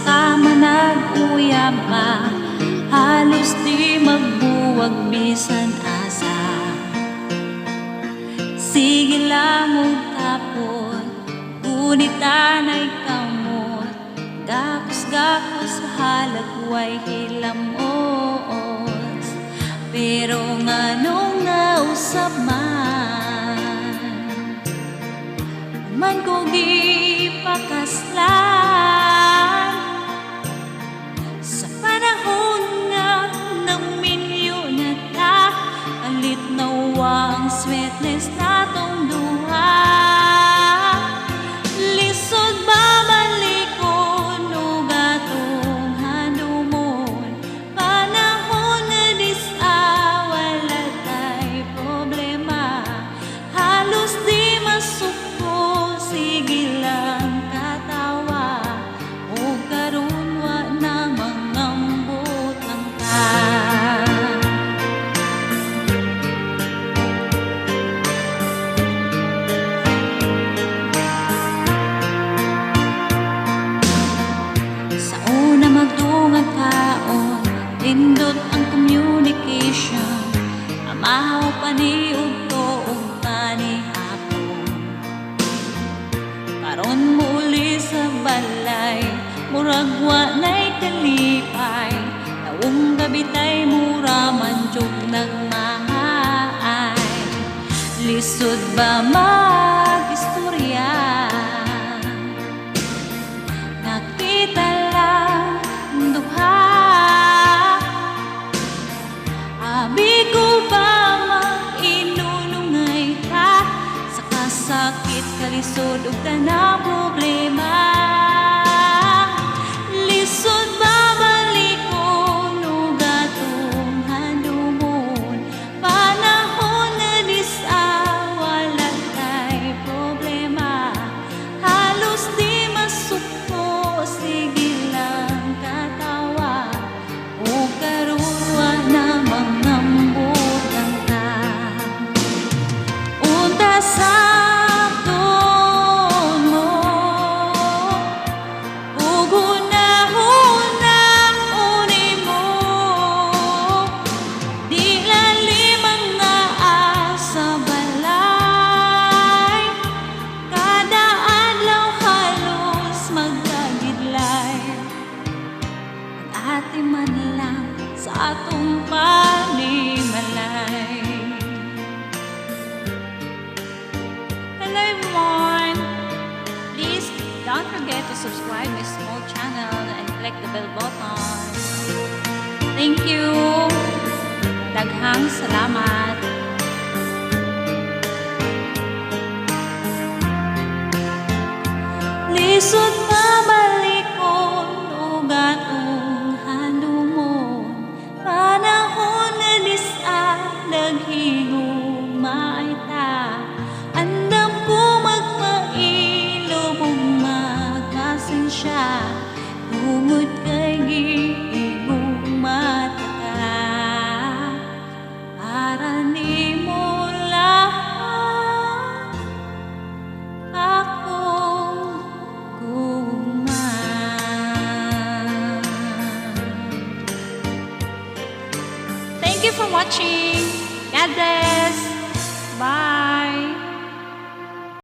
kama nag-uyama, halos di magbuwag bisan asa. Sige lang og tapon, ngunit anay kamot, gapos-gapos halagway hilamos. Pero ngano nga usab man ko gipakaslan, sa panahon nga naminyo na ta, alit nawa ang sweetness natong duha. Lisod ba malikon o gatong hanumon, panahon na dis-a wala tay problema, halos di masukpo, sige lang katawa, o karon wa na mangambot ang ta. Sa una magdungag kaon, nindot ang communication, amahaw pa ni ugto ug panihapon. Karon muli sa balay, murag wa na'y kalipay, taong gabi tay mura man jug nagmahay. Lisod ba mag-istorya, nakita lang duha, abi ko ba mag-inunungay ka, sa kasakit kalisod ug tanang problema. Lisod ba malikon o gatong hanumon, panahon na dis-a wala tay problema, halos di masukpo, sige lang katawa, o karon wa na mangambot ang ta. Unta sa ati man lang sa atong panimalay. Hello everyone! Please don't forget to subscribe my small channel and click the bell button. Thank you! Daghang salamat! Lisod pa malikon o gatong hanumon, panahon na dis-a naghigugma ta, andam ko magpailom ug magpasensya, tungod kay gigugma ta ka, para nimo lahat akong gugma. Thank you for watching. God bless. Bye.